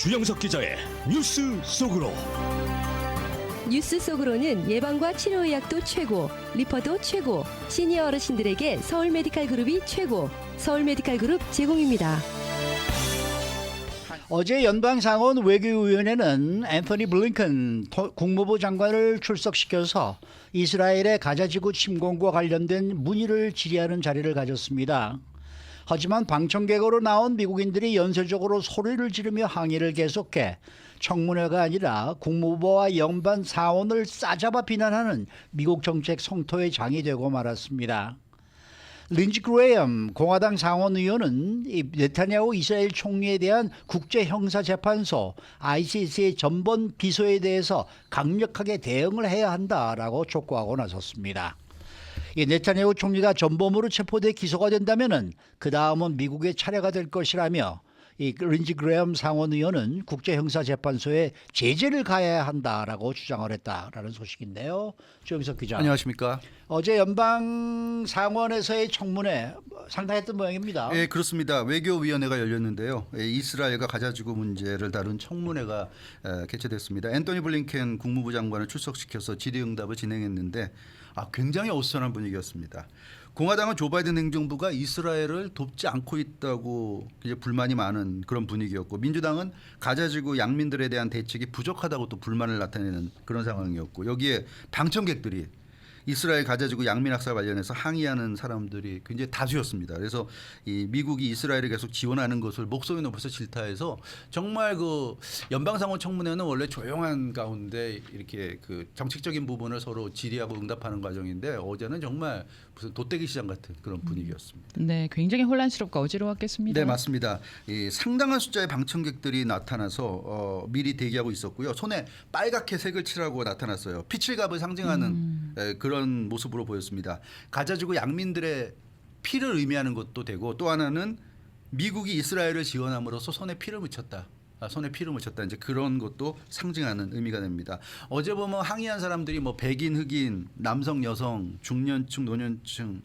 주영석 기자의 뉴스 속으로. 뉴스 속으로는 예방과 치료의학도 최고, 리퍼도 최고, 시니어 어르신들에게 서울 메디칼 그룹이 최고, 서울 메디칼 그룹 제공입니다. 어제 연방상원 외교위원회는 앤서니 블링컨 국무부 장관을 출석시켜서 이스라엘의 가자지구 침공과 관련된 문의를 질의하는 자리를 가졌습니다. 하지만 방청객으로 나온 미국인들이 연쇄적으로 소리를 지르며 항의를 계속해 청문회가 아니라 국무부와 연방 상원을 싸잡아 비난하는 미국 정책 성토의 장이 되고 말았습니다. 린지 그레엄 공화당 상원 의원은 네타냐후 이스라엘 총리에 대한 국제형사재판소 ICC의 전범 비소에 대해서 강력하게 대응을 해야 한다라고 촉구하고 나섰습니다. 네타냐후 총리가 전범으로 체포돼 기소가 된다면은 그 다음은 미국의 차례가 될 것이라며 린지 그레엄 상원 의원은 국제형사재판소에 제재를 가해야 한다라고 주장을 했다라는 소식인데요. 조영석 기자. 안녕하십니까? 어제 연방 상원에서의 청문회 상당했던 모양입니다. 네, 그렇습니다. 외교위원회가 열렸는데요. 이스라엘과 가자지구 문제를 다룬 청문회가 개최됐습니다. 앤서니 블링컨 국무부 장관을 출석시켜서 질의응답을 진행했는데 굉장히 어수선한 분위기였습니다. 공화당은 조 바이든 행정부가 이스라엘을 돕지 않고 있다고 이제 불만이 많은 그런 분위기였고, 민주당은 가자지구 양민들에 대한 대책이 부족하다고 또 불만을 나타내는 그런 상황이었고, 여기에 방청객들이 이스라엘 가자지구 양민학살 관련해서 항의하는 사람들이 굉장히 다수였습니다. 그래서 이 미국이 이스라엘을 계속 지원하는 것을 목소리 높여서 질타해서 정말 그 연방상원 청문회는 원래 조용한 가운데 이렇게 그 정책적인 부분을 서로 질의하고 응답하는 과정인데 어제는 정말 무슨 돗대기 시장 같은 그런 분위기였습니다. 네, 굉장히 혼란스럽고 어지러웠겠습니다. 네, 맞습니다. 이 상당한 숫자의 방청객들이 나타나서 미리 대기하고 있었고요. 손에 빨갛게 색을 칠하고 나타났어요. 피칠갑을 상징하는 그런 모습으로 보였습니다. 가자지구 양민들의 피를 의미하는 것도 되고, 또 하나는 미국이 이스라엘을 지원함으로써 손에 피를 묻혔다. 손에 피를 묻혔다. 이제 그런 것도 상징하는 의미가 됩니다. 어제 보면 항의한 사람들이 뭐 백인, 흑인, 남성, 여성, 중년층, 노년층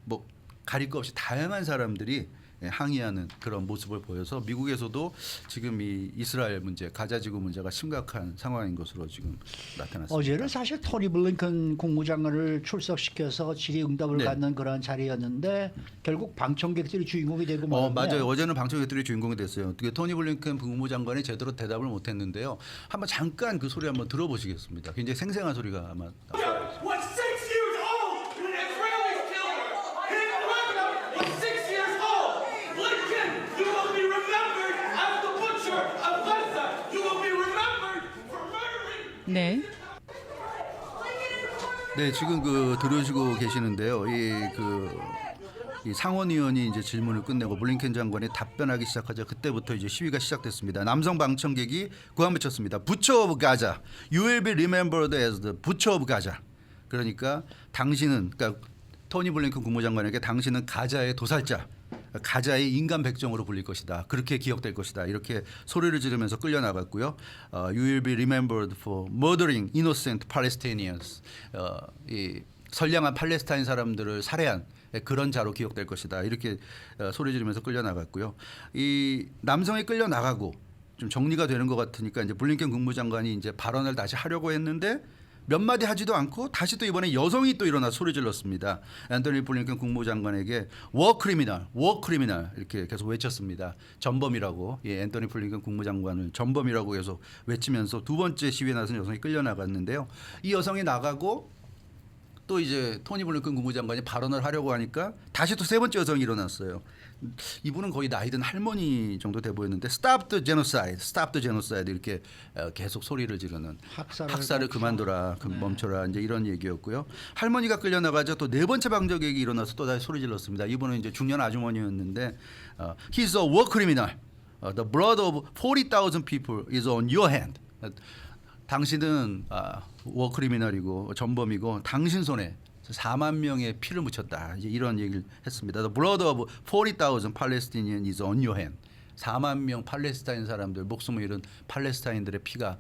뭐 가릴 것 없이 다양한 사람들이 항의하는 그런 모습을 보여서 미국에서도 지금 이 이스라엘 문제, 가자지구 문제가 심각한 상황인 것으로 지금 나타났습니다. 어제는 사실 토니 블링컨 국무장관을 출석시켜서 질의응답을 네. 갖는 그런 자리였는데 결국 방청객들이 주인공이 되고 말았네요. 맞아요. 어제는 방청객들이 주인공이 됐어요. 토니 블링컨 국무장관이 제대로 대답을 못했는데요. 한번 잠깐 그 소리 한번 들어보시겠습니다. 굉장히 생생한 소리가 아마. Was 6 years old when an Israeli killed his brother was 6 years old. Lincoln, you will be remembered as the butcher of Gaza. You will be remembered for murdering. 네. 네, 지금 그 들으시고 계시는데요. 이 상원의원이 이제 질문을 끝내고 블링컨 장관이 답변하기 시작하자 그때부터 이제 시위가 시작됐습니다. 남성 방청객이 구함 외쳤습니다. Butcher of Gaza, you will be remembered as the Butcher of Gaza. 그러니까 당신은, 그러니까 토니 블링컨 국무장관에게 당신은 가자의 도살자, 가자의 인간 백정으로 불릴 것이다. 그렇게 기억될 것이다. 이렇게 소리를 지르면서 끌려나갔고요. You will be remembered for murdering innocent Palestinians. 이 선량한 팔레스타인 사람들을 살해한 그런 자로 기억될 것이다. 이렇게 소리 지르면서 끌려나갔고요. 이 남성이 끌려나가고 좀 정리가 되는 것 같으니까 이제 블링컨 국무장관이 이제 발언을 다시 하려고 했는데 몇 마디 하지도 않고 다시 또 이번에 여성이 또 일어나 소리 질렀습니다. 앤서니 블링컨 국무장관에게 war criminal 이렇게 계속 외쳤습니다. 전범이라고, 앤서니 블링컨 국무장관을 전범이라고 계속 외치면서 두 번째 시위에 나선 여성이 끌려나갔는데요. 이 여성이 나가고 또 이제 토니 블링컨 국무장관이 발언을 하려고 하니까 다시 또 세 번째 여성이 일어났어요. 이분은 거의 나이 든 할머니 정도 돼 보였는데 stop the genocide 이렇게 계속 소리를 지르는, 학살을 그만둬라, 멈춰라, 이제 이런 얘기였고요. 할머니가 끌려나가자 또 네 번째 방청객이 일어나서 또 다시 소리 질렀습니다. 이분은 이제 중년 아주머니였는데 he's a war criminal. The blood of 40,000 people is on your hand. 당신은 워크리미널이고 전범이고 당신 손에 4만 명의 피를 묻혔다. 이제 이런 얘기를 했습니다. The blood of 40,000 Palestinians is on your hand. 4만 명 팔레스타인 사람들, 목숨을 잃은 팔레스타인들의 피가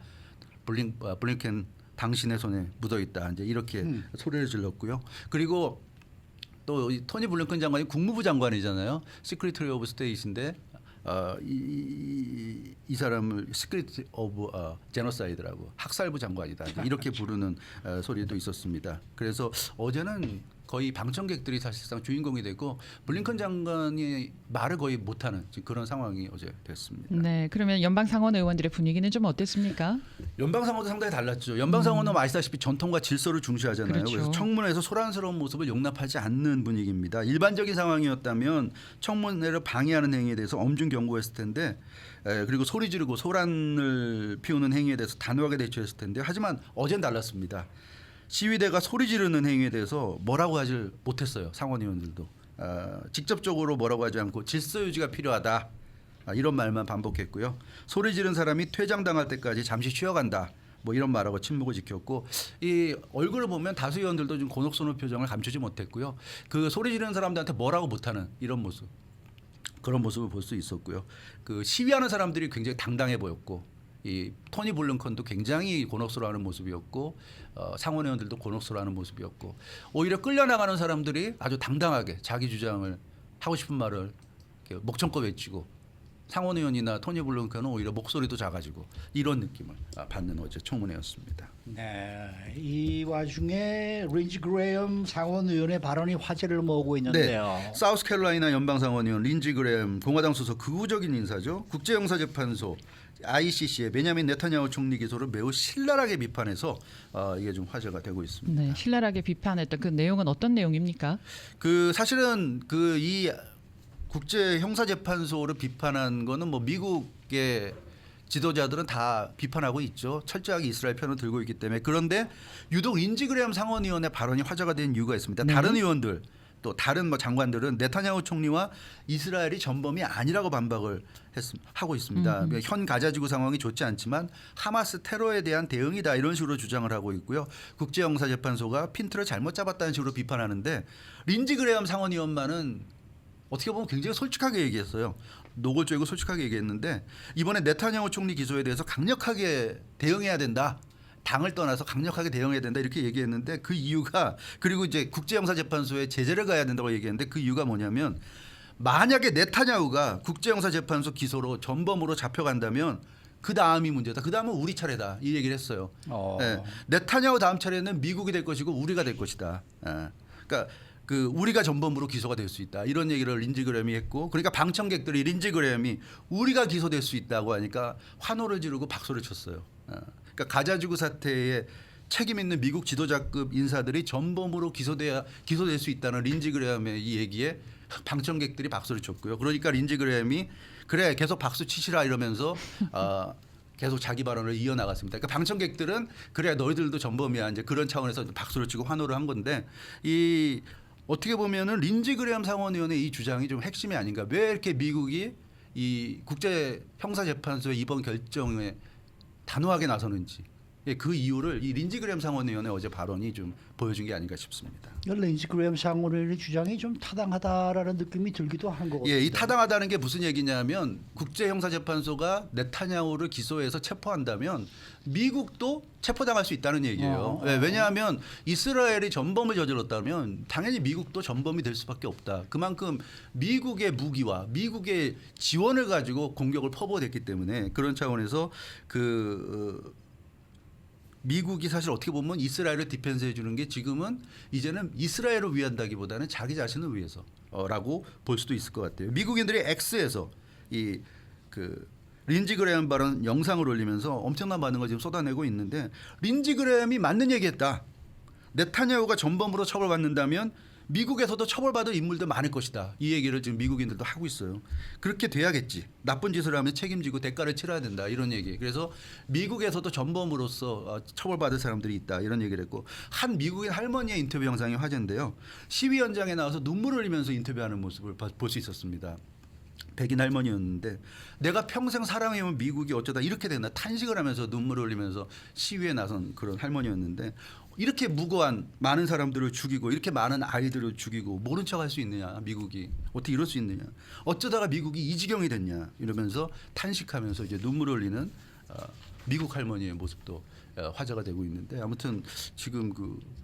블링컨 당신의 손에 묻어 있다. 이제 이렇게 소리를 질렀고요. 그리고 또 토니 블링컨 장관이 국무부 장관이잖아요. 시크리터리 오브 스테이트인데 이 사람을 시크릿 오브 제노사이드라고 학살부 장관이다 이렇게 부르는 소리도 있었습니다. 그래서 어제는 거의 방청객들이 사실상 주인공이 되고 블링컨 장관이 말을 거의 못하는 지금 그런 상황이 어제 됐습니다. 네, 그러면 연방 상원 의원들의 분위기는 좀 어땠습니까? 연방 상원도 상당히 달랐죠. 연방 상원은 아시다시피 전통과 질서를 중시하잖아요. 그렇죠. 그래서 청문회에서 소란스러운 모습을 용납하지 않는 분위기입니다. 일반적인 상황이었다면 청문회를 방해하는 행위에 대해서 엄중 경고했을 텐데 그리고 소리 지르고 소란을 피우는 행위에 대해서 단호하게 대처했을 텐데 하지만 어제는 달랐습니다. 시위대가 소리 지르는 행위에 대해서 뭐라고 하질 못했어요. 상원의원들도 직접적으로 뭐라고 하지 않고 질서 유지가 필요하다 이런 말만 반복했고요. 소리 지른 사람이 퇴장당할 때까지 잠시 쉬어간다 뭐 이런 말하고 침묵을 지켰고 이 얼굴을 보면 다수 의원들도 좀 곤혹스러운 표정을 감추지 못했고요. 그 소리 지르는 사람들한테 뭐라고 못하는 이런 모습 그런 모습을 볼 수 있었고요. 그 시위하는 사람들이 굉장히 당당해 보였고 이 토니 블링컨도 굉장히 곤혹스러워하는 모습이었고 상원의원들도 곤혹스러워하는 모습이었고 오히려 끌려나가는 사람들이 아주 당당하게 자기 주장을 하고 싶은 말을 이렇게 목청껏 외치고 상원의원이나 토니 블링컨은 오히려 목소리도 작아지고 이런 느낌을 받는 어제 청문회였습니다. 네, 이 와중에 린지 그레엄 상원의원의 발언이 화제를 모으고 있는데요. 네, 사우스캐롤라이나 연방상원의원 린지 그레엄 공화당 소속 극우적인 인사죠. 국제형사재판소 ICC의 베냐민 네타냐후 총리 기소를 매우 신랄하게 비판해서 이게 좀 화제가 되고 있습니다. 네, 신랄하게 비판했던 그 내용은 어떤 내용입니까? 그 사실은 그 이 국제형사재판소를 비판한 거는 뭐 미국의 지도자들은 다 비판하고 있죠. 철저하게 이스라엘 편을 들고 있기 때문에. 그런데 유독 린지 그레엄 상원의원의 발언이 화제가 된 이유가 있습니다. 네. 다른 의원들 또 다른 뭐 장관들은 네타냐후 총리와 이스라엘이 전범이 아니라고 반박을 하고 있습니다. 현 가자지구 상황이 좋지 않지만 하마스 테러에 대한 대응이다 이런 식으로 주장을 하고 있고요. 국제형사재판소가 핀트를 잘못 잡았다는 식으로 비판하는데 린지 그레엄 상원의원만은 어떻게 보면 굉장히 솔직하게 얘기했어요. 노골적이고 솔직하게 얘기했는데 이번에 네타냐후 총리 기소에 대해서 강력하게 대응해야 된다. 당을 떠나서 강력하게 대응해야 된다 이렇게 얘기했는데 그 이유가 그리고 이제 국제형사재판소에 제재를 가야 된다고 얘기했는데 그 이유가 뭐냐면 만약에 네타냐후가 국제형사재판소 기소로 전범으로 잡혀간다면 그 다음이 문제다. 그 다음은 우리 차례다. 이 얘기를 했어요. 네. 네타냐후 다음 차례는 미국이 될 것이고 우리가 될 것이다. 그러니까 그 우리가 전범으로 기소가 될 수 있다 이런 얘기를 린지 그레엄이 했고 그러니까 방청객들이 린지 그레엄이 우리가 기소될 수 있다고 하니까 환호를 지르고 박수를 쳤어요. 그러니까 가자지구 사태에 책임 있는 미국 지도자급 인사들이 전범으로 기소될 수 있다는 린지 그레엄의 이 얘기에 방청객들이 박수를 쳤고요. 그러니까 린지 그레엄이 그래 계속 박수 치시라 이러면서 계속 자기 발언을 이어나갔습니다. 그러니까 방청객들은 그래 너희들도 전범이야 이제 그런 차원에서 박수를 치고 환호를 한 건데 이 어떻게 보면은 린지 그레엄 상원의원의 이 주장이 좀 핵심이 아닌가. 왜 이렇게 미국이 이 국제 형사재판소의 이번 결정에 단호하게 나서는지 그 이유를 이 린지 그레엄 상원의원의 어제 발언이 좀 보여준 게 아닌가 싶습니다. 린지 그레엄 상원의원의 주장이 좀 타당하다라는 느낌이 들기도 한 것 같아요. 이 타당하다는 게 무슨 얘기냐면 국제형사재판소가 네타냐후를 기소해서 체포한다면 미국도 체포당할 수 있다는 얘기예요. 왜냐하면 이스라엘이 전범을 저질렀다면 당연히 미국도 전범이 될 수밖에 없다. 그만큼 미국의 무기와 미국의 지원을 가지고 공격을 퍼부어댔기 때문에 그런 차원에서 미국이 사실 어떻게 보면 이스라엘을 디펜스해 주는 게 지금은 이제는 이스라엘을 위한다기보다는 자기 자신을 위해서라고 볼 수도 있을 것 같아요. 미국인들이 X에서 린지 그레엄 발언 영상을 올리면서 엄청난 반응을 지금 쏟아내고 있는데 린지 그레엄이 맞는 얘기했다. 네타냐후가 전범으로 처벌받는다면 미국에서도 처벌받을 인물들 많을 것이다. 이 얘기를 지금 미국인들도 하고 있어요. 그렇게 돼야겠지. 나쁜 짓을 하면 책임지고 대가를 치러야 된다. 이런 얘기. 그래서 미국에서도 전범으로서 처벌받을 사람들이 있다. 이런 얘기를 했고 한 미국인 할머니의 인터뷰 영상이 화제인데요. 시위 현장에 나와서 눈물을 흘리면서 인터뷰하는 모습을 볼 수 있었습니다. 백인 할머니였는데 내가 평생 사랑해온 미국이 어쩌다 이렇게 됐나 탄식을 하면서 눈물을 흘리면서 시위에 나선 그런 할머니였는데 이렇게 무고한 많은 사람들을 죽이고 이렇게 많은 아이들을 죽이고 모른 척 할 수 있느냐 미국이 어떻게 이럴 수 있느냐 어쩌다가 미국이 이 지경이 됐냐 이러면서 탄식하면서 이제 눈물을 흘리는 미국 할머니의 모습도 화제가 되고 있는데 아무튼 지금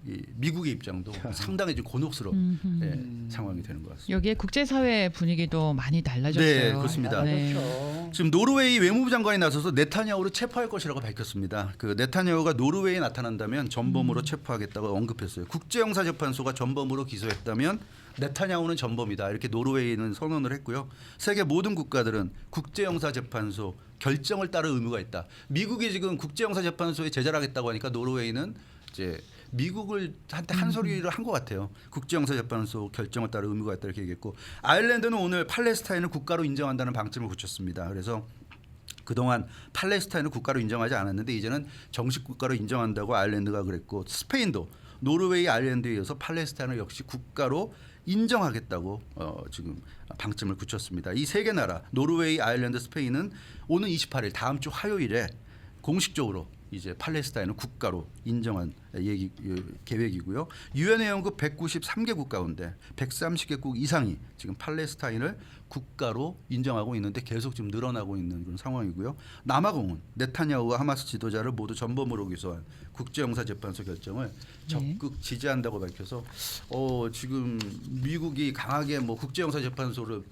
이 미국의 입장도 상당히 좀 곤혹스러운 상황이 되는 것 같습니다. 여기에 국제사회 분위기도 많이 달라졌어요. 네, 그렇습니다. 네. 그렇죠. 지금 노르웨이 외무부 장관이 나서서 네타냐후를 체포할 것이라고 밝혔습니다. 그 네타냐후가 노르웨이에 나타난다면 전범으로 체포하겠다고 언급했어요. 국제형사재판소가 전범으로 기소했다면 네타냐후는 전범이다. 이렇게 노르웨이는 선언을 했고요. 세계 모든 국가들은 국제형사재판소 결정을 따를 의무가 있다. 미국이 지금 국제형사재판소에 제재를 하겠다고 하니까 노르웨이는 이제 미국을 한 소리를 한 것 같아요. 국제형사재판소 결정을 따를 의무가 있다 이렇게 얘기했고 아일랜드는 오늘 팔레스타인을 국가로 인정한다는 방침을 붙였습니다. 그래서 그동안 팔레스타인을 국가로 인정하지 않았는데 이제는 정식 국가로 인정한다고 아일랜드가 그랬고 스페인도 노르웨이, 아일랜드에 이어서 팔레스타인을 역시 국가로 인정하겠다고 지금 방침을 붙였습니다. 이 세 개 나라 노르웨이, 아일랜드, 스페인은 오는 28일 다음 주 화요일에 공식적으로 이제 팔레스타인을 국가로 인정한 계획이고요. 유엔 회원국 193개국 가운데 130개국 이상이 지금 팔레스타인을 국가로 인정하고 있는데 계속 지금 늘어나고 있는 그런 상황이고요. 남아공은 네타냐후와 하마스 지도자를 모두 전범으로 기소한 국제형사재판소 결정을 적극 지지한다고 밝혀서 지금 미국이 강하게 뭐 국제형사재판소를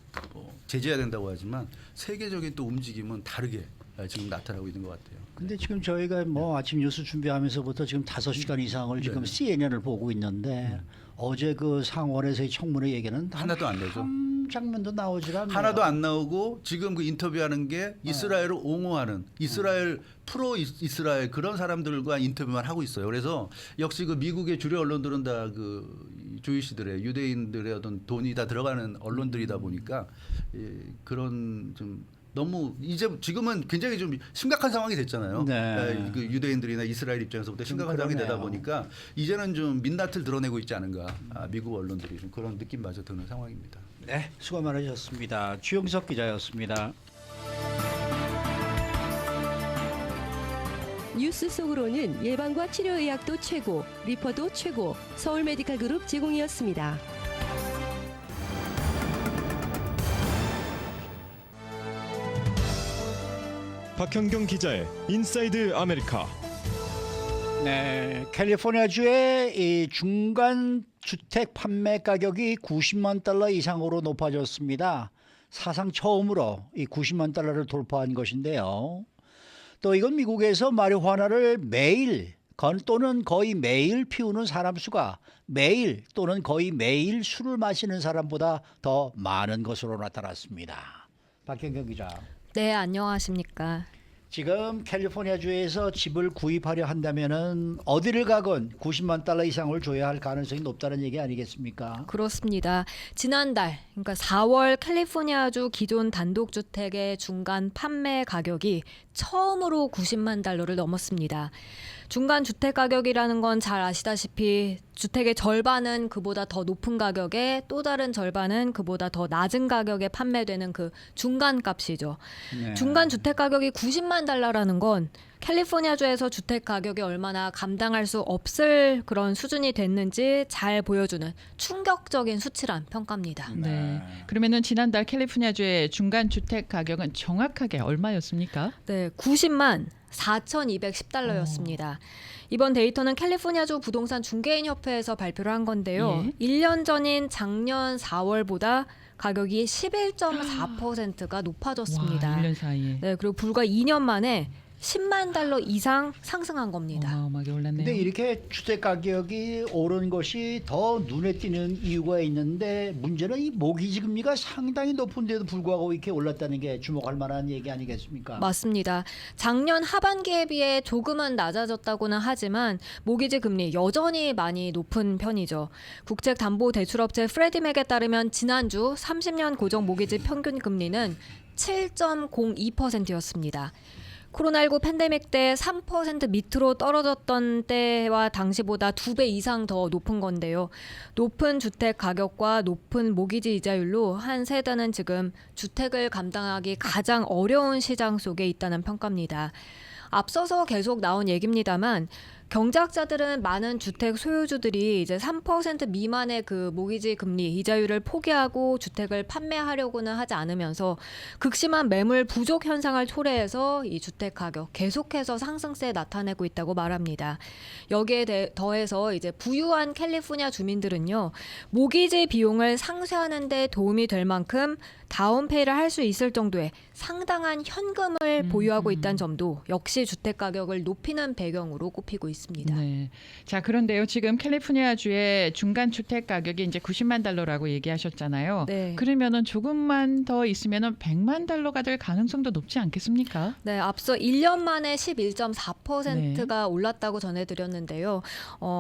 제재해야 된다고 하지만 세계적인 또 움직임은 다르게 지금 나타나고 있는 것 같아요. 근데 지금 저희가 뭐 아침 뉴스 준비하면서부터 지금 5시간 이상을 지금 CNN을 보고 있는데 어제 그 상원에서의 청문회 얘기는 하나도 안 되죠. 한 장면도 나오질 않네요. 하나도 안 나오고 지금 그 인터뷰하는 게 이스라엘을 옹호하는 이스라엘 프로 이스라엘 그런 사람들과 인터뷰만 하고 있어요. 그래서 역시 그 미국의 주류 언론들은 다 그 주이시들의 유대인들의 어떤 돈이 다 들어가는 언론들이다 보니까 그런 좀 너무 이제 지금은 굉장히 좀 심각한 상황이 됐잖아요. 네. 그 유대인들이나 이스라엘 입장에서부터 심각한 상황이 되다 그러네요. 보니까 이제는 좀 민낯을 드러내고 있지 않은가. 미국 언론들이 좀 그런 느낌마저 드는 상황입니다. 네, 수고 많으셨습니다. 주영석 기자였습니다. 뉴스 속으로는 예방과 치료 의학도 최고, 리퍼도 최고, 서울 메디칼 그룹 제공이었습니다. 박현경 기자의 인사이드 아메리카. 네, 캘리포니아주의 이 중간 주택 판매 가격이 90만 달러 이상으로 높아졌습니다. 사상 처음으로 이 90만 달러를 돌파한 것인데요. 또 이건 미국에서 마리화나를 매일 또는 거의 매일 피우는 사람 수가 매일 또는 거의 매일 술을 마시는 사람보다 더 많은 것으로 나타났습니다. 박현경 기자. 네, 안녕하십니까. 지금 캘리포니아주에서 집을 구입하려 한다면은 어디를 가건 90만 달러 이상을 줘야 할 가능성이 높다는 얘기 아니겠습니까? 그렇습니다. 지난달, 그러니까 4월 캘리포니아주 기존 단독주택의 중간 판매 가격이 처음으로 90만 달러를 넘었습니다. 중간 주택 가격이라는 건 잘 아시다시피 주택의 절반은 그보다 더 높은 가격에 또 다른 절반은 그보다 더 낮은 가격에 판매되는 그 중간 값이죠. 네. 중간 주택 가격이 90만 달러라는 건 캘리포니아주에서 주택 가격이 얼마나 감당할 수 없을 그런 수준이 됐는지 잘 보여주는 충격적인 수치란 평가입니다. 네. 그러면은 지난달 캘리포니아주의 중간 주택 가격은 정확하게 얼마였습니까? 네, 90만 4,210달러였습니다. 이번 데이터는 캘리포니아주 부동산 중개인 협회에서 발표를 한 건데요. 1년 전인 작년 4월보다 가격이 11.4%가 높아졌습니다. 와, 1년 사이에. 네, 그리고 불과 2년 만에 10만 달러 이상 상승한 겁니다. 어마어마하게 올랐네요. 근데 이렇게 주택 가격이 오른 것이 더 눈에 띄는 이유가 있는데 문제는 이 모기지 금리가 상당히 높은데도 불구하고 이렇게 올랐다는 게 주목할 만한 얘기 아니겠습니까? 맞습니다. 작년 하반기에 비해 조금은 낮아졌다고는 하지만 모기지 금리 여전히 많이 높은 편이죠. 국책담보대출업체 프레디맥에 따르면 지난주 30년 고정 모기지 평균 금리는 7.02%였습니다. 코로나19 팬데믹 때 3% 밑으로 떨어졌던 때와 당시보다 2배 이상 더 높은 건데요. 높은 주택 가격과 높은 모기지 이자율로 한 세대는 지금 주택을 감당하기 가장 어려운 시장 속에 있다는 평가입니다. 앞서서 계속 나온 얘기입니다만 경제학자들은 많은 주택 소유주들이 이제 3% 미만의 그 모기지 금리 이자율을 포기하고 주택을 판매하려고는 하지 않으면서 극심한 매물 부족 현상을 초래해서 이 주택 가격 계속해서 상승세에 나타내고 있다고 말합니다. 여기에 더해서 이제 부유한 캘리포니아 주민들은요, 모기지 비용을 상쇄하는 데 도움이 될 만큼 다운페이를 할 수 있을 정도의 상당한 현금을 보유하고 있다는 점도 역시 주택 가격을 높이는 배경으로 꼽히고 있습니다. 네. 자, 그런데요. 지금 캘리포니아주의 중간 주택 가격이 이제 90만 달러라고 얘기하셨잖아요. 네. 그러면은 조금만 더 있으면은 100만 달러가 될 가능성도 높지 않겠습니까? 네, 앞서 1년 만에 11.4%가 올랐다고 전해드렸는데요.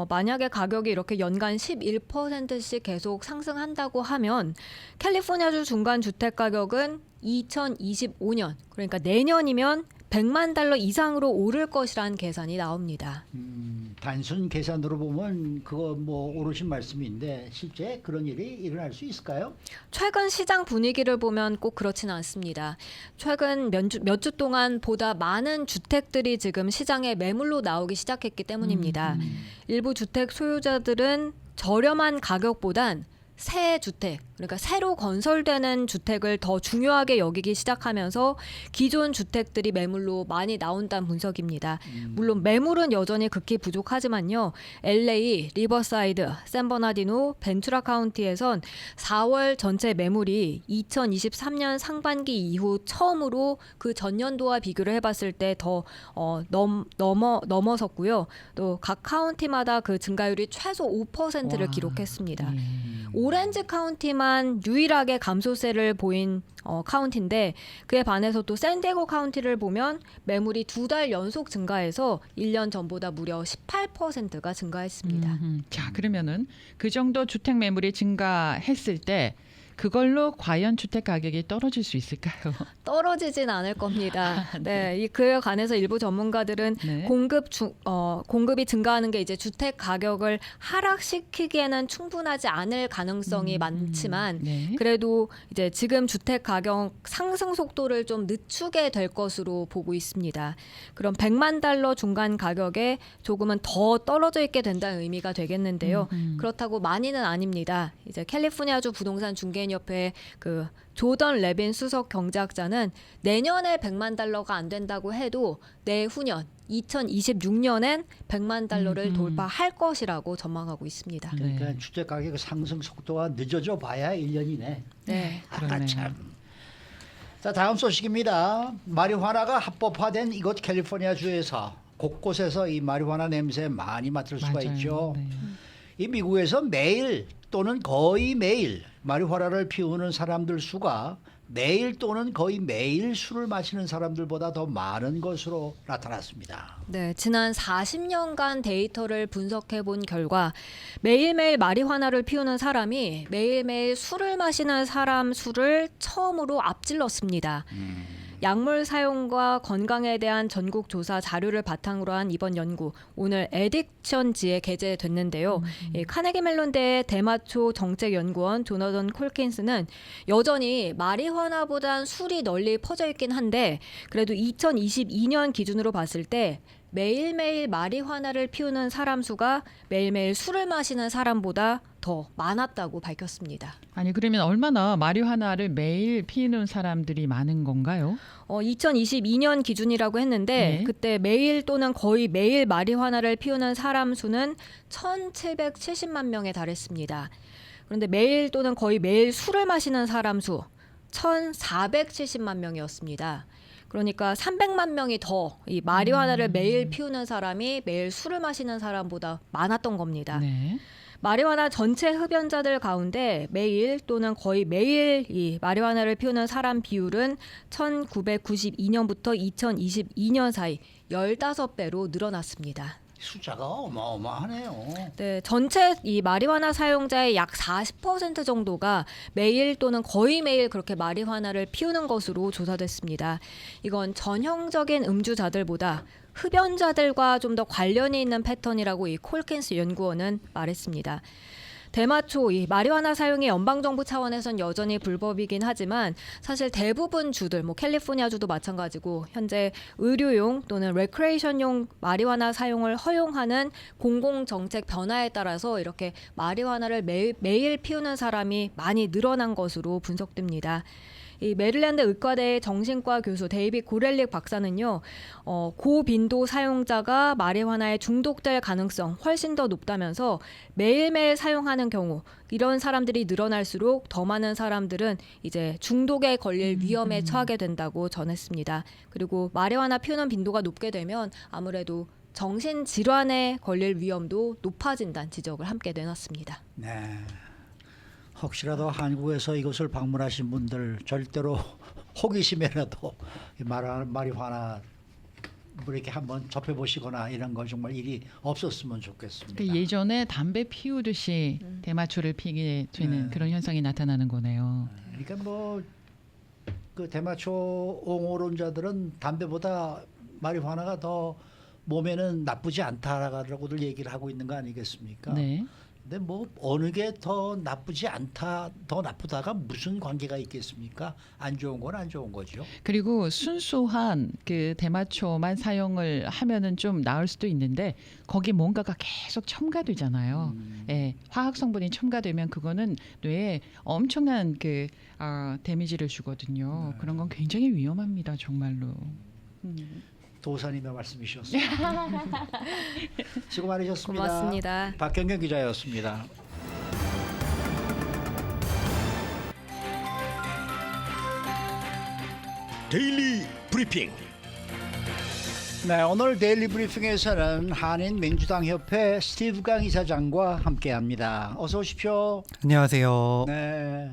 만약에 가격이 이렇게 연간 11%씩 계속 상승한다고 하면 캘리포니아주 중간 주택 가격은 2025년, 그러니까 내년이면 100만 달러 이상으로 오를 것이라는 계산이 나옵니다. 단순 계산으로 보면 그거 뭐 옳으신 말씀인데 실제 그런 일이 일어날 수 있을까요? 최근 시장 분위기를 보면 꼭 그렇지는 않습니다. 최근 몇 주 동안 보다 많은 주택들이 지금 시장에 매물로 나오기 시작했기 때문입니다. 일부 주택 소유자들은 저렴한 가격보단 새 주택, 그러니까 새로 건설되는 주택을 더 중요하게 여기기 시작하면서 기존 주택들이 매물로 많이 나온다는 분석입니다. 물론 매물은 여전히 극히 부족하지만요. LA, 리버사이드, 샌버나디노, 벤투라 카운티에선 4월 전체 매물이 2023년 상반기 이후 처음으로 그 전년도와 비교를 해봤을 때 더 넘어섰고요. 또 각 카운티마다 그 증가율이 최소 5%를 기록했습니다. 오렌지 카운티만 유일하게 감소세를 보인 카운티인데 그에 반해서 또 샌디에고 카운티를 보면 매물이 2달 연속 증가해서 1년 전보다 무려 18%가 증가했습니다. 자, 그러면은 그 정도 주택 매물이 증가했을 때 그걸로 과연 주택 가격이 떨어질 수 있을까요? 떨어지진 않을 겁니다. 네, 그에 관해서 일부 전문가들은 네. 공급이 증가하는 게 이제 주택 가격을 하락시키기에는 충분하지 않을 가능성이 많지만 네. 그래도 이제 지금 주택 가격 상승 속도를 좀 늦추게 될 것으로 보고 있습니다. 그럼 100만 달러 중간 가격에 조금은 더 떨어져 있게 된다는 의미가 되겠는데요. 그렇다고 많이는 아닙니다. 이제 캘리포니아주 부동산 중개인협회 그 조던 레빈 수석 경제학자는 내년에 100만 달러가 안 된다고 해도 내후년 2026년엔 100만 달러를 돌파할 것이라고 전망하고 있습니다. 그러니까 네. 주택 가격 상승 속도가 늦어져 봐야 1년이네. 네. 그러네. 참. 자, 다음 소식입니다. 마리화나가 합법화된 이곳 캘리포니아 주에서 곳곳에서 이 마리화나 냄새 많이 맡을 수가 맞아요. 있죠. 네. 이 미국에서 매일 또는 거의 매일 마리화나를 피우는 사람들 수가 매일 또는 거의 매일 술을 마시는 사람들보다 더 많은 것으로 나타났습니다. 네, 지난 40년간 데이터를 분석해 본 결과 매일매일 마리화나를 피우는 사람이 매일매일 술을 마시는 사람 수를 처음으로 앞질렀습니다. 약물 사용과 건강에 대한 전국 조사 자료를 바탕으로 한 이번 연구 오늘 에딕션지에 게재됐는데요. 카네기 멜론대의 대마초 정책연구원 조너던 콜킨스는 여전히 마리화나보단 술이 널리 퍼져 있긴 한데 그래도 2022년 기준으로 봤을 때 매일매일 마리화나를 피우는 사람 수가 매일매일 술을 마시는 사람보다 더 많았다고 밝혔습니다. 아니 그러면 얼마나 마리화나를 매일 피우는 사람들이 많은 건가요? 2022년 기준이라고 했는데 네. 그때 매일 또는 거의 매일 마리화나를 피우는 사람 수는 1,770만 명에 달했습니다. 그런데 매일 또는 거의 매일 술을 마시는 사람 수 1,470만 명이었습니다. 그러니까 300만 명이 더 이 마리화나를 매일 피우는 사람이 매일 술을 마시는 사람보다 많았던 겁니다. 네. 마리화나 전체 흡연자들 가운데 매일 또는 거의 매일 이 마리화나를 피우는 사람 비율은 1992년부터 2022년 사이 15배로 늘어났습니다. 숫자가 어마어마하네요. 네, 전체 이 마리화나 사용자의 약 40% 정도가 매일 또는 거의 매일 그렇게 마리화나를 피우는 것으로 조사됐습니다. 이건 전형적인 음주자들보다 흡연자들과 좀 더 관련이 있는 패턴이라고 이 콜킨스 연구원은 말했습니다. 대마초, 이 마리화나 사용이 연방정부 차원에선 여전히 불법이긴 하지만 사실 대부분 주들, 뭐 캘리포니아주도 마찬가지고 현재 의료용 또는 레크레이션용 마리화나 사용을 허용하는 공공정책 변화에 따라서 이렇게 마리화나를 매일 피우는 사람이 많이 늘어난 것으로 분석됩니다. 이 메릴랜드 의과대의 정신과 교수 데이빗 고렐릭 박사는요, 고빈도 사용자가 마리화나에 중독될 가능성 훨씬 더 높다면서 매일매일 사용하는 경우 이런 사람들이 늘어날수록 더 많은 사람들은 이제 중독에 걸릴 위험에 처하게 된다고 전했습니다. 그리고 마리화나 피우는 빈도가 높게 되면 아무래도 정신질환에 걸릴 위험도 높아진다는 지적을 함께 내놨습니다. 네. 혹시라도 한국에서 이곳을 방문하신 분들 절대로 호기심에라도 마리화나 뭐 이렇게 한번 접해보시거나 이런 거 정말 일이 없었으면 좋겠습니다. 그 예전에 담배 피우듯이 대마초를 피게 되는 그런 현상이 나타나는 거네요. 그러니까 뭐 그 대마초 옹호론자들은 담배보다 마리화나가 더 몸에는 나쁘지 않다라고들 얘기를 하고 있는 거 아니겠습니까? 네. 근데 뭐 어느 게 더 나쁘지 않다, 더 나쁘다가 무슨 관계가 있겠습니까? 안 좋은 건 안 좋은 거죠. 그리고 순수한 그 대마초만 사용을 하면은 좀 나을 수도 있는데 거기 뭔가가 계속 첨가되잖아요. 예, 화학 성분이 첨가되면 그거는 뇌에 엄청난 그 데미지를 주거든요. 그런 건 굉장히 위험합니다, 정말로. 도사님의 말씀이셨습니다. 수고 많으셨습니다. 고맙습니다. 박경경 기자였습니다. 데일리 브리핑. 네, 오늘 데일리 브리핑에서는 한인 민주당 협회 스티브 강 이사장과 함께합니다. 어서 오십시오. 안녕하세요. 네.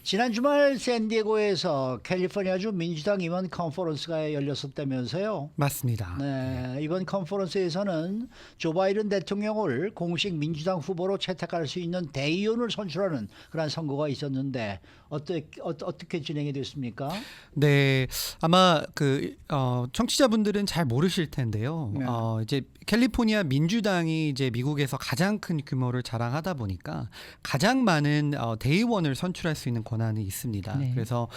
지난 주말 샌디에고에서 캘리포니아주 민주당 임원 컨퍼런스가 열렸었다면서요. 맞습니다. 네, 이번 컨퍼런스에서는 조 바이든 대통령을 공식 민주당 후보로 채택할 수 있는 대의원을 선출하는 그런 선거가 있었는데 어떻게 진행이 됐습니까? 네, 아마 그 청취자분들은 잘 모르실 텐데요. 네. 이제 캘리포니아 민주당이 이제 미국에서 가장 큰 규모를 자랑하다 보니까 가장 많은 대의원을 선출할 수 있는 권한이 있습니다. 네. 그래서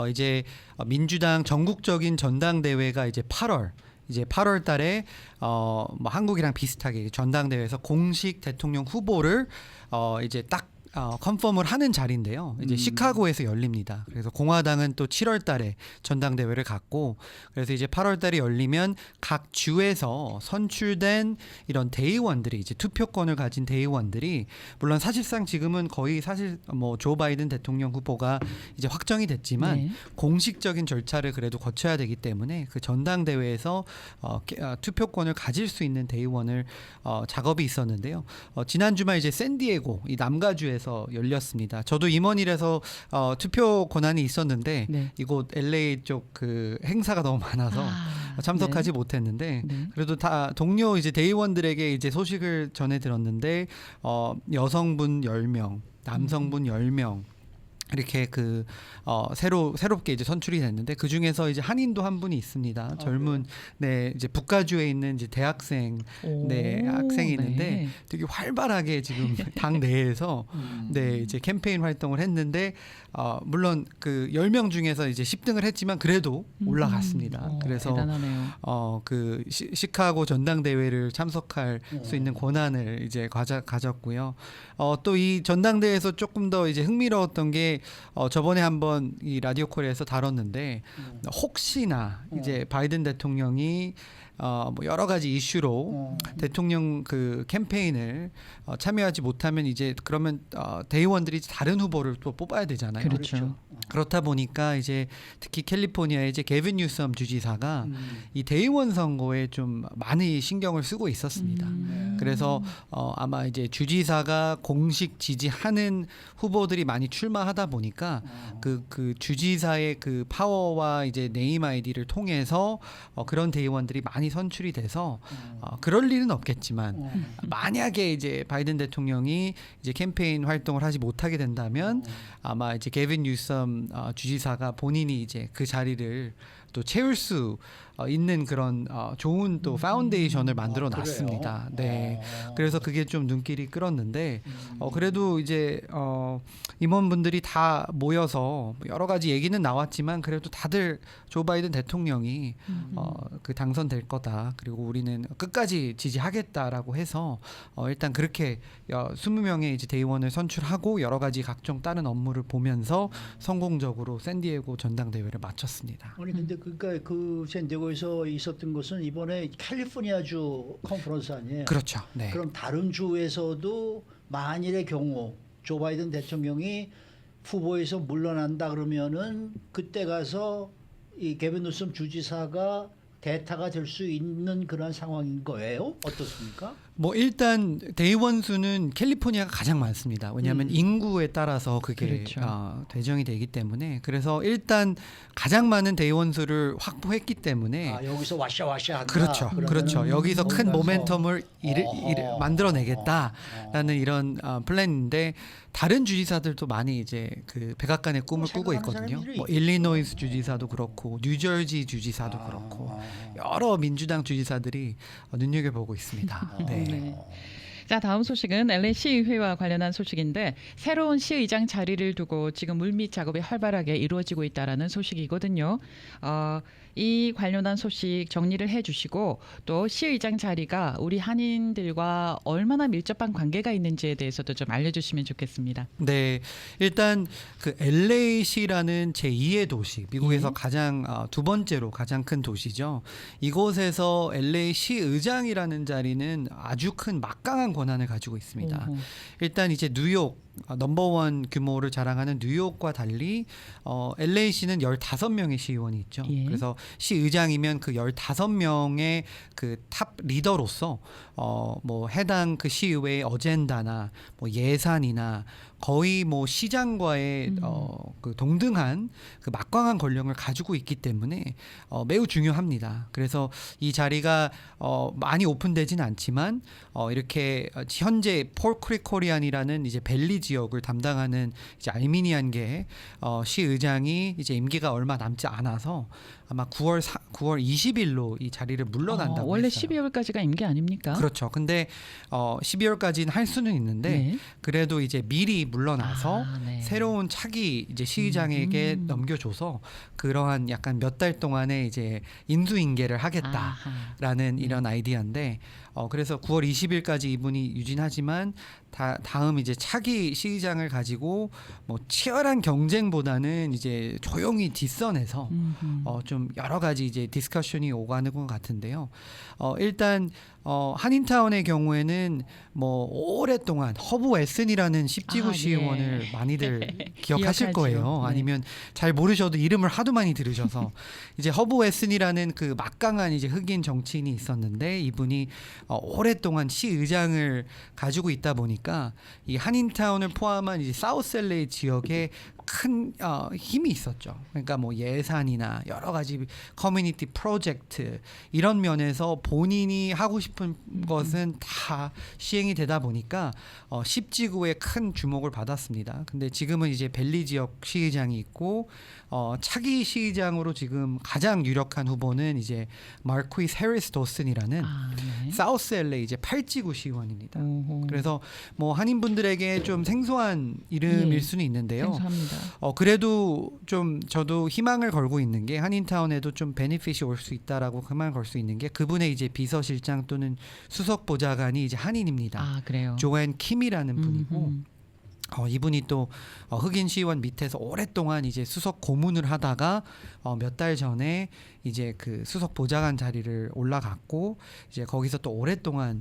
이제 민주당 전국적인 전당대회가 이제 8월 달에 뭐 한국이랑 비슷하게 전당대회에서 공식 대통령 후보를 이제 딱 컨펌을 하는 자리인데요. 이제 시카고에서 열립니다. 그래서 공화당은 또 7월 달에 전당대회를 갖고 그래서 이제 8월 달에 열리면 각 주에서 선출된 이런 대의원들이 이제 투표권을 가진 대의원들이 물론 사실상 지금은 거의 사실 뭐 조 바이든 대통령 후보가 이제 확정이 됐지만 네. 공식적인 절차를 그래도 거쳐야 되기 때문에 그 전당대회에서 투표권을 가질 수 있는 대의원을 작업이 있었는데요. 지난 주말 이제 샌디에고 이 남가주에서 열렸습니다. 저도 임원이라서 투표 권한이 있었는데 네. 이곳 LA 쪽 그 행사가 너무 많아서 참석하지 못했는데 네. 그래도 다 동료 이제 대의원들에게 이제 소식을 전해 들었는데 여성분 10명, 남성분 10명 이렇게 그 새롭게 이제 선출이 됐는데 그 중에서 이제 한인도 한 분이 있습니다. 젊은 네 이제 북가주에 있는 이제 대학생 네 학생이 있는데 네. 되게 활발하게 지금 당 내에서 네 이제 캠페인 활동을 했는데 물론 그 10명 중에서 이제 10등을 했지만 그래도 올라갔습니다. 그래서 대단하네요. 그 시카고 전당대회를 참석할 수 있는 권한을 이제 가졌고요. 또 이 전당대회에서 조금 더 이제 흥미로웠던 게 저번에 한번 이 라디오 콜에서 다뤘는데 혹시나 이제 바이든 대통령이 뭐 여러 가지 이슈로 대통령 그 캠페인을 참여하지 못하면 이제 그러면 대의원들이 다른 후보를 또 뽑아야 되잖아요. 그렇죠. 그렇다 보니까 이제 특히 캘리포니아의 이제 게빈 뉴섬 주지사가 이 대의원 선거에 좀 많이 신경을 쓰고 있었습니다. 그래서 아마 이제 주지사가 공식 지지하는 후보들이 많이 출마하다 보니까 그 주지사의 그 파워와 이제 네임 아이디를 통해서 그런 대의원들이 많이 선출이 돼서 그럴 일은 없겠지만 만약에 이제 바이든 대통령이 이제 캠페인 활동을 하지 못하게 된다면 아마 이제 게빈 뉴섬 주지사가 본인이 이제 그 자리를 또 채울 수 있는 그런 좋은 또 파운데이션을 만들어 놨습니다. 네. 그래서 그게 좀 눈길이 끌었는데 그래도 이제 임원분들이 다 모여서 여러 가지 얘기는 나왔지만 그래도 다들 조 바이든 대통령이 그 당선될 거다. 그리고 우리는 끝까지 지지하겠다라고 해서 일단 그렇게 20명의 이제 대의원을 선출하고 여러 가지 각종 다른 업무를 보면서 성공적으로 샌디에고 전당대회를 마쳤습니다. 아니 근데 그러니까 그 샌디에고에서 있었던 것은 이번에 캘리포니아주 컨퍼런스 아니에요? 그렇죠. 네. 그럼 다른 주에서도 만일의 경우 조 바이든 대통령이 후보에서 물러난다 그러면은 그때 가서 이 게빈 뉴섬 주지사가 대타가 될 수 있는 그런 상황인 거예요? 어떻습니까? 뭐 일단 대의원 수는 캘리포니아가 가장 많습니다. 왜냐하면 인구에 따라서 그게 그렇죠. 배정이 되기 때문에 그래서 일단 가장 많은 대의원 수를 확보했기 때문에 여기서 와샤와샤 한다. 그렇죠, 그러면은 그렇죠. 여기서 큰 거기 가서 모멘텀을 만들어내겠다라는 이런 플랜인데 다른 주지사들도 많이 이제 그 백악관의 꿈을 꾸고 생각하는 있거든요. 사람들이 뭐 일리노이스 주지사도 그렇고 뉴저지 주지사도 그렇고 여러 민주당 주지사들이 눈여겨보고 있습니다. 네. 네. 자, 다음 소식은 LA 시의회와 관련한 소식인데 새로운 시의장 자리를 두고 지금 물밑 작업이 활발하게 이루어지고 있다라는 소식이거든요. 이 관련한 소식 정리를 해주시고 또 시의장 자리가 우리 한인들과 얼마나 밀접한 관계가 있는지에 대해서도 좀 알려주시면 좋겠습니다. 네, 일단 그 LA시라는 제2의 도시, 미국에서 가장 두 번째로 가장 큰 도시죠. 이곳에서 LA시 의장이라는 자리는 아주 큰 막강한 권한을 가지고 있습니다. 일단 이제 뉴욕 넘버원 규모를 자랑하는 뉴욕과 달리 LA시는 15명의 시의원이 있죠. 예. 그래서 시의장이면 그 15명의 그 탑 리더로서 뭐 해당 그 시의회의 어젠다나 뭐 예산이나 거의 뭐 시장과의 그 동등한 그 막강한 권력을 가지고 있기 때문에 매우 중요합니다. 그래서 이 자리가 많이 오픈되지는 않지만 이렇게 현재 폴크릭 코리안이라는 이제 벨리 지역을 담당하는 이제 알미니안계 시의장이 이제 임기가 얼마 남지 않아서 아마 9월 20일로 이 자리를 물러난다고 원래 했어요. 12월까지가 임기 아닙니까? 그렇죠. 근데 12월까지는 할 수는 있는데 네. 그래도 이제 미리 물러나서 네. 새로운 차기 이제 시의장에게 넘겨줘서 그러한 약간 몇 달 동안의 이제 인수인계를 하겠다라는 이런 아이디어인데 그래서 9월 20일까지 이분이 유진하지만 다음 이제 차기 시의장을 가지고 뭐 치열한 경쟁보다는 이제 조용히 뒷선에서 좀 여러 가지 이제 디스커션이 오가는 것 같은데요. 일단 한인타운의 경우에는 뭐 오랫동안 허브 웨슨이라는 10지구 시의원을 많이들 기억하실 기억하죠. 거예요. 네. 아니면 잘 모르셔도 이름을 하도 많이 들으셔서 이제 허브 웨슨이라는 그 막강한 이제 흑인 정치인이 있었는데 이분이 오랫동안 시의장을 가지고 있다 보니까 이 한인타운을 포함한 이제 사우스 LA 지역에 큰 힘이 있었죠. 그러니까 뭐 예산이나 여러 가지 커뮤니티 프로젝트 이런 면에서 본인이 하고 싶은 것은 다 시행이 되다 보니까 10지구에 큰 주목을 받았습니다. 근데 지금은 이제 벨리 지역 시의장이 있고 차기 시의장으로 지금 가장 유력한 후보는 이제 마르퀴스 해리스 도슨이라는 사우스 LA 이제 8지구 시의원입니다. 그래서 뭐 한인분들에게 좀 생소한 이름일 수는 있는데요. 생소합니다. 그래도 좀 저도 희망을 걸고 있는 게 한인타운에도 좀 베네핏이 올 수 있다라고 희망을 걸 수 있는 게 그분의 이제 비서실장 또는 수석 보좌관이 이제 한인입니다. 그래요. 조앤 킴이라는 분이고 이분이 또 흑인 시의원 밑에서 오랫동안 이제 수석 고문을 하다가 몇 달 전에 이제 그 수석 보좌관 자리를 올라갔고 이제 거기서 또 오랫동안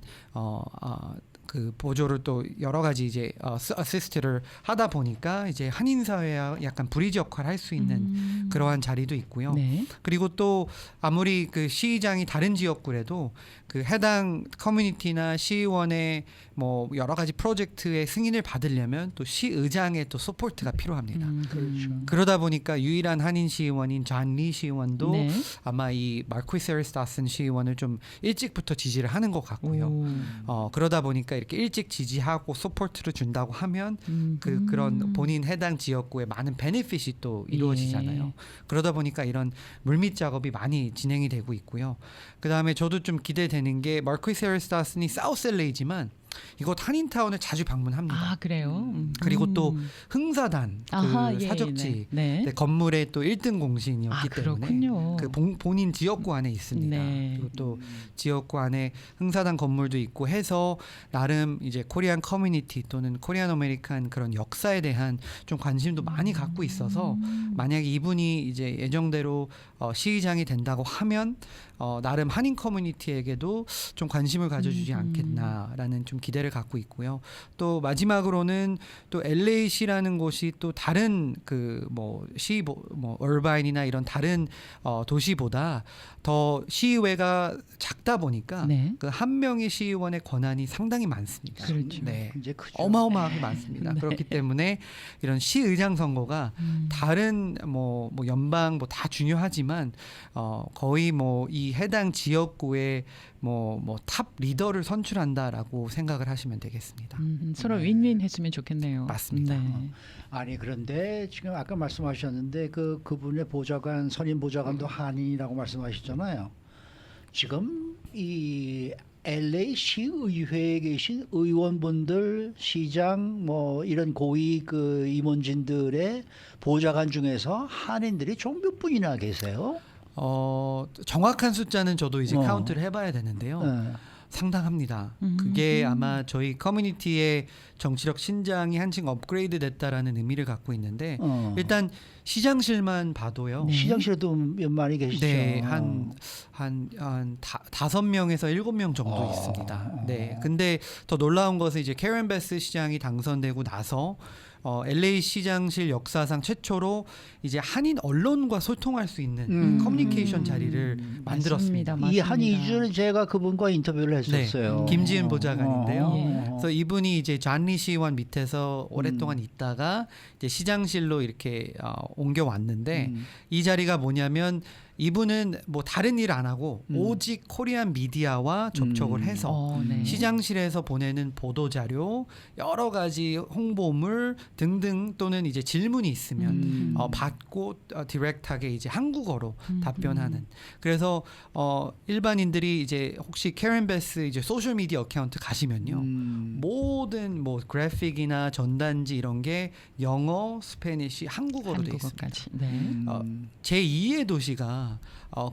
그 보조를 또 여러 가지 이제 어시스트를 하다 보니까 이제 한인 사회와 약간 브리지 역할을 할 수 있는 그러한 자리도 있고요. 네. 그리고 또 아무리 그 시의장이 다른 지역구래도 그 해당 커뮤니티나 시의원의 뭐 여러 가지 프로젝트의 승인을 받으려면 또 시의장의 또 서포트가 필요합니다. 그렇죠. 그러다 보니까 유일한 한인 시의원인 존 리 시의원도 네. 아마 이 마르퀴스 해리스 다슨 시의원을 좀 일찍부터 지지를 하는 것 같고요. 그러다 보니까 이렇게 일찍 지지하고 서포트를 준다고 하면 그런 본인 해당 지역구에 많은 베네핏이 또 이루어지잖아요. 예. 그러다 보니까 이런 물밑 작업이 많이 진행이 되고 있고요. 그다음에 저도 좀 기대되는 게 마르퀴스 해리스 다슨이 사우스 LA지만 이곳 한인타운을 자주 방문합니다. 아 그래요. 그리고 또 흥사단 그 아하, 예, 사적지 네. 네, 건물의 또 1등 공신이었기 아, 때문에 그렇군요. 그 본인 지역구 안에 있습니다. 네. 그리고 또 지역구 안에 흥사단 건물도 있고 해서 나름 이제 코리안 커뮤니티 또는 코리안 아메리칸 그런 역사에 대한 좀 관심도 많이 갖고 있어서 만약에 이분이 이제 예정대로 시의장이 된다고 하면 나름 한인 커뮤니티에게도 좀 관심을 가져주지 않겠나라는 좀 기대를 갖고 있고요. 또 마지막으로는 또 LA시라는 곳이 또 다른 그 뭐 시 뭐 얼바인이나 이런 다른 도시보다 더 시의회가 작다 보니까 네. 그 한 명의 시의원의 권한이 상당히 많습니다. 그렇죠. 네. 이제 크죠. 어마어마하게 많습니다. 네. 그렇기 때문에 이런 시의장 선거가 다른 뭐 연방 뭐 다 중요하지만 거의 뭐 이 해당 지역구의 뭐 탑 리더를 선출한다라고 생각을 하시면 되겠습니다. 서로 윈윈 했으면 좋겠네요. 맞습니다. 네. 아니 그런데 지금 아까 말씀하셨는데 그분의 보좌관 선임 보좌관도 한인이라고 말씀하셨잖아요. 지금 이 LA 시의회에 계신 의원분들, 시장 뭐 이런 고위 그 임원진들의 보좌관 중에서 한인들이 총 몇 분이나 계세요? 정확한 숫자는 저도 이제 어. 카운트를 해봐야 되는데요. 네. 상당합니다. 그게 아마 저희 커뮤니티의 정치력 신장이 한층 업그레이드 됐다라는 의미를 갖고 있는데 일단 시장실만 봐도요. 네. 시장실에도 몇 많이 계시죠? 네, 한 5명에서 7명 정도 있습니다. 네. 근데 더 놀라운 것은 이제 캐런 베스 시장이 당선되고 나서 LA 시장실 역사상 최초로 이제 한인 언론과 소통할 수 있는 커뮤니케이션 자리를 만들었습니다. 맞습니다. 이 한 2주 전에 제가 그분과 인터뷰를 했었어요. 네, 김지은 보좌관인데요. 예. 그래서 이분이 이제 존 리 시의원 밑에서 오랫동안 있다가 이제 시장실로 이렇게 옮겨 왔는데 이 자리가 뭐냐면 이분은 뭐 다른 일 안 하고 오직 코리안 미디어와 접촉을 해서 네. 시장실에서 보내는 보도 자료, 여러 가지 홍보물 등등 또는 이제 질문이 있으면 받고 디렉트하게 이제 한국어로 답변하는. 그래서 일반인들이 이제 혹시 캐런 베스 이제 소셜 미디어 어카운트 가시면요, 모든 뭐 그래픽이나 전단지 이런 게 영어, 스페니쉬, 한국어로 돼 있습니다. 한국어까지. 네. 제2의 도시가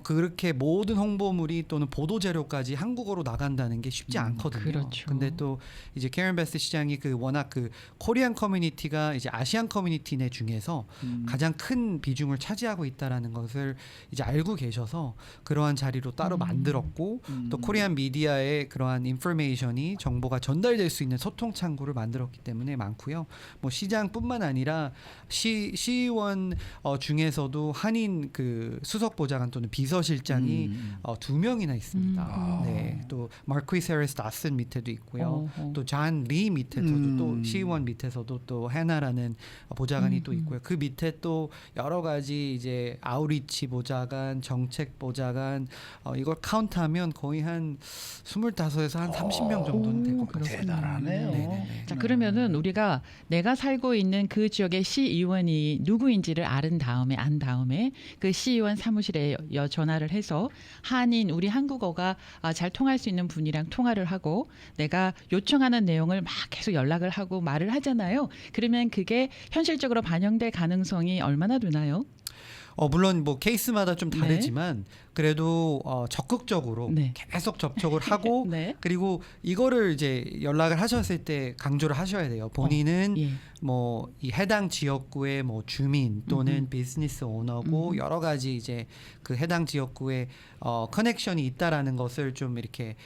그렇게 모든 홍보물이 또는 보도 자료까지 한국어로 나간다는 게 쉽지 않거든요. 그렇죠. 근데 또 이제 캐런 베스 시장이 그 워낙 그 코리안 커뮤니티가 이제 아시안 커뮤니티 내 중에서 가장 큰 비중을 차지하고 있다라는 것을 이제 알고 계셔서 그러한 자리로 따로 만들었고 또 코리안 미디어의 그러한 인포메이션이 정보가 전달될 수 있는 소통 창구를 만들었기 때문에 많고요. 뭐 시장뿐만 아니라 시의원 중에서도 한인 그 수석 보좌관 또는 비서실장이 2명이나 있습니다. 네, 또 마르퀴스 해리스 다슨 밑에도 있고요. 또 존 리 밑에서도 또 시의원 밑에서도 또 해나라는 보좌관이 또 있고요. 그 밑에 또 여러 가지 이제 아우리치 보좌관, 정책 보좌관 이걸 카운트하면 거의 한 25에서 한 30명 정도는 될 것 같아요. 대단하네요. 네네네. 자 그러면은 우리가 내가 살고 있는 그 지역의 시의원이 누구인지를 안 다음에 그 시의원 사무실에 전화를 해서 한인 우리 한국어가 잘 통할 수 있는 분이랑 통화를 하고 내가 요청하는 내용을 막 계속 연락을 하고 말을 하잖아요. 그러면 그게 현실적으로 반영될 가능성이 얼마나 되나요? 물론 뭐 케이스마다 좀 다르지만 그래도 적극적으로 네. 계속 접촉을 하고 네. 그리고 이거를 이제 연락을 하셨을 때 강조를 하셔야 돼요. 본인은 예. 뭐 이 해당 지역구의 뭐 주민 또는 비즈니스 오너고 여러 가지 이제 그 해당 지역구에 커넥션이 있다라는 것을 좀 이렇게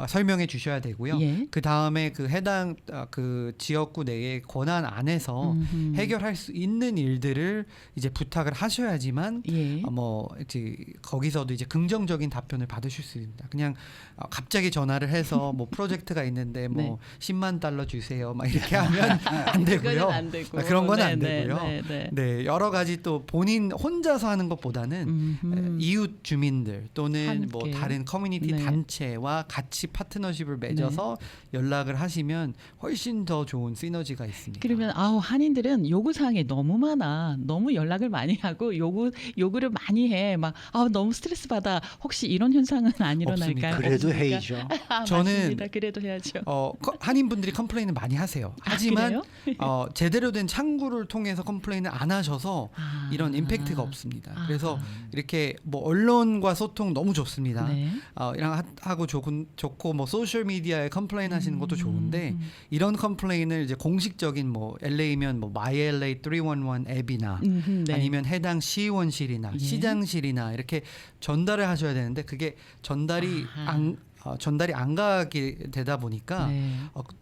설명해 주셔야 되고요. 예. 그 다음에 그 해당 그 지역구 내의 권한 안에서 해결할 수 있는 일들을 이제 부탁을 하셔야지만 있지만 예. 뭐 이제 거기서도 이제 긍정적인 답변을 받으실 수 있습니다. 그냥 갑자기 전화를 해서 뭐 프로젝트가 있는데 뭐 네. 10만 달러 주세요, 막 이렇게 하면 안 되고요. 그거는 안 되고. 그런 건 안 네, 되고요. 네, 네. 네, 여러 가지 또 본인 혼자서 하는 것보다는 이웃 주민들 또는 뭐 함께. 다른 커뮤니티 네. 단체와 같이 파트너십을 맺어서 연락을 하시면 훨씬 더 좋은 시너지가 있습니다. 그러면 한인들은 요구 사항이 너무 많아. 너무 연락을 많이 하고 요구를 많이 해. 막 너무 스트레스 받아. 혹시 이런 현상은 안 일어날까요? 그래도 없습니까? 회의죠. 저는 맞습니다. 그래도 해야죠. 한인분들이 컴플레인을 많이 하세요. 하지만 그래요? 제대로 된 창구를 통해서 컴플레인을 안 하셔서 이런 임팩트가 없습니다. 그래서 이렇게 뭐 언론과 소통 너무 좋습니다. 네. 이랑 하고 좋고 뭐 소셜 미디어에 컴플레인 하시는 것도 좋은데 이런 컴플레인을 이제 공식적인 뭐 LA면 뭐 My LA 311 앱이나 네. 아니면 해당 시의원실이나 예. 시장실이나 이렇게 전달을 하셔야 되는데 그게 전달이 안 가게 되다 보니까 네.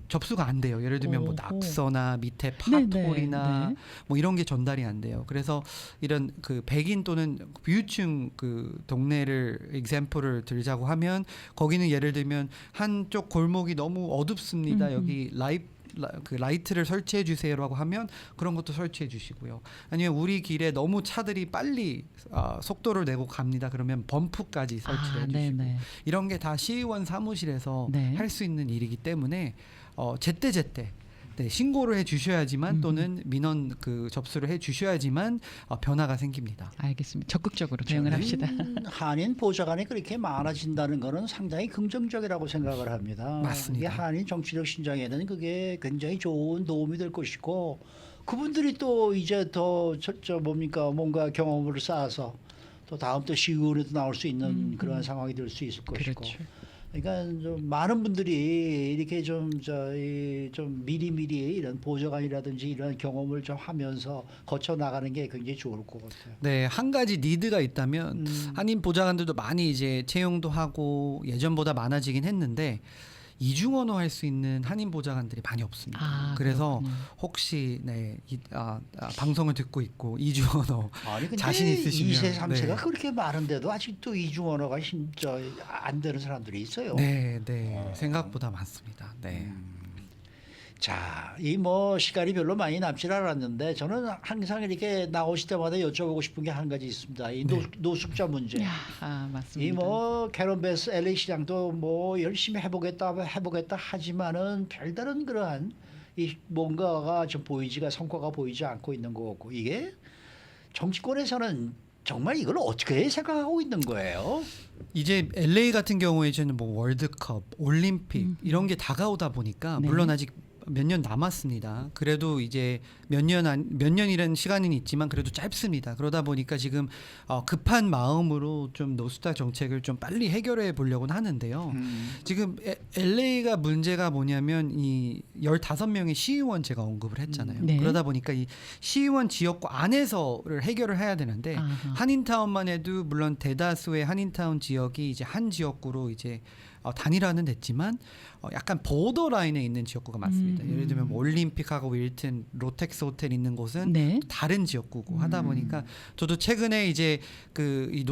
접수가 안 돼요. 예를 들면 뭐 오호. 낙서나 밑에 네, 팟홀이나 네. 뭐 이런 게 전달이 안 돼요. 그래서 이런 그 백인 또는 비유층 그 동네를 example을 들자고 하면 거기는 예를 들면 한쪽 골목이 너무 어둡습니다. 여기 라이트를 설치해 주세요라고 하면 그런 것도 설치해 주시고요. 아니면 우리 길에 너무 차들이 빨리 속도를 내고 갑니다. 그러면 범프까지 설치를 해주시고 네네. 이런 게 다 시의원 사무실에서 네. 할 수 있는 일이기 때문에 제때 네, 신고를 해 주셔야지만 또는 민원 그 접수를 해 주셔야지만 변화가 생깁니다. 알겠습니다. 적극적으로 대응을 합시다. 한인 보좌관이 그렇게 많아진다는 것은 상당히 긍정적이라고 생각을 합니다. 맞습니다. 이게 한인 정치적 신장에는 그게 굉장히 좋은 도움이 될 것이고 그분들이 또 이제 더 뭔가 경험을 쌓아서 또 다음 또 시의원에도 나올 수 있는 그런 상황이 될 수 있을 것이고. 그렇죠. 그러니까 좀 많은 분들이 이렇게 좀 미리미리 이런 보좌관이라든지 이런 경험을 좀 하면서 거쳐 나가는 게 굉장히 좋을 것 같아요. 네, 한 가지 니드가 있다면 한인 보좌관들도 많이 이제 채용도 하고 예전보다 많아지긴 했는데 이중언어 할 수 있는 한인 보좌관들이 많이 없습니다. 그래서 그렇군요. 혹시 방송을 듣고 있고 이중언어 아니 근데 자신 있으시면 2세 3세가 네. 그렇게 많은데도 아직도 이중언어가 안 되는 사람들이 있어요. 네, 생각보다 많습니다. 네. 자, 이 뭐 시간이 별로 많이 남질 않았는데 저는 항상 이렇게 나오실 때마다 여쭤보고 싶은 게 한 가지 있습니다. 이 노숙자 문제. 맞습니다. 이 뭐 캐런 베스 LA 시장도 뭐 열심히 해보겠다 하지만은 별다른 그러한 이 뭔가가 좀 성과가 보이지 않고 있는 것 같고 이게 정치권에서는 정말 이걸 어떻게 생각하고 있는 거예요? 이제 LA 같은 경우에 이제는 뭐 월드컵, 올림픽 이런 게 다가오다 보니까 네. 물론 아직 몇 년 남았습니다. 그래도 이제 몇 년이라는 시간은 있지만 그래도 짧습니다. 그러다 보니까 지금 급한 마음으로 좀 노숙자 정책을 좀 빨리 해결해 보려고는 하는데요. 지금 LA가 문제가 뭐냐면 이 15명의 시의원 제가 언급을 했잖아요. 네. 그러다 보니까 이 시의원 지역구 안에서를 해결을 해야 되는데 한인타운만 해도 물론 대다수의 한인타운 지역이 이제 한 지역구로 이제 단일화는 됐지만 약간 보더라인에 있는 지역구가 많습니다. 예를 들면 뭐 올림픽하고 윌튼, 로텍스 호텔 있는 곳은 네. 다른 지역구고 하다 보니까 저도 최근에 이제 이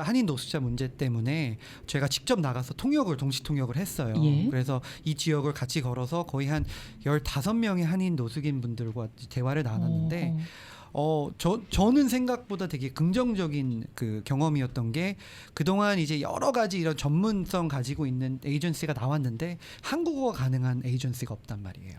한인 노숙자 문제 때문에 제가 직접 나가서 동시 통역을 했어요. 예. 그래서 이 지역을 같이 걸어서 거의 한 15명의 한인 노숙인 분들과 대화를 나눴는데 저는 생각보다 되게 긍정적인 그 경험이었던 게 그동안 이제 여러 가지 이런 전문성 가지고 있는 에이전시가 나왔는데 한국어가 가능한 에이전시가 없단 말이에요.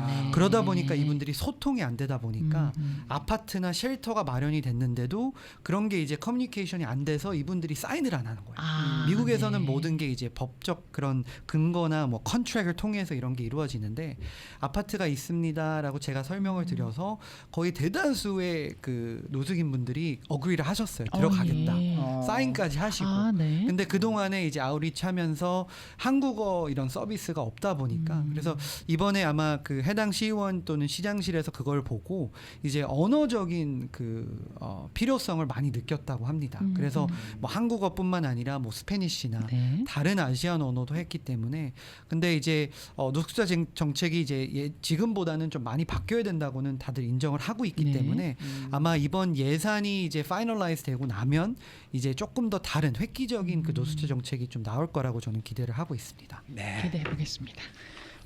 네. 그러다 보니까 이분들이 소통이 안 되다 보니까 아파트나 쉘터가 마련이 됐는데도 그런 게 이제 커뮤니케이션이 안 돼서 이분들이 사인을 안 하는 거예요. 미국에서는 네. 모든 게 이제 법적 그런 근거나 뭐 컨트랙을 통해서 이런 게 이루어지는데 아파트가 있습니다라고 제가 설명을 드려서 거의 대다수의 그 노숙인 분들이 어그리를 하셨어요. 들어가겠다. 예. 사인까지 하시고. 네. 근데 그동안에 이제 아웃리치 하면서 한국어 이런 서비스가 없다 보니까 그래서 이번에 아마 그 해당 시의원 또는 시장실에서 그걸 보고 이제 언어적인 그 필요성을 많이 느꼈다고 합니다. 그래서 뭐 한국어뿐만 아니라 뭐 스페니쉬나 네. 다른 아시안 언어도 했기 때문에 근데 이제 노숙자 정책이 이제 지금보다는 좀 많이 바뀌어야 된다고는 다들 인정을 하고 있기 네. 때문에 때문에 아마 이번 예산이 이제 파이널라이즈 되고 나면 이제 조금 더 다른 획기적인 그 노수채 정책이 좀 나올 거라고 저는 기대를 하고 있습니다. 네. 기대해 보겠습니다.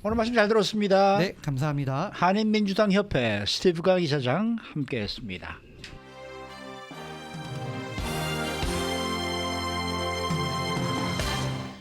오늘 말씀 잘 들었습니다. 네, 감사합니다. 한인민주당 협회 스티브 강 이사장 함께했습니다.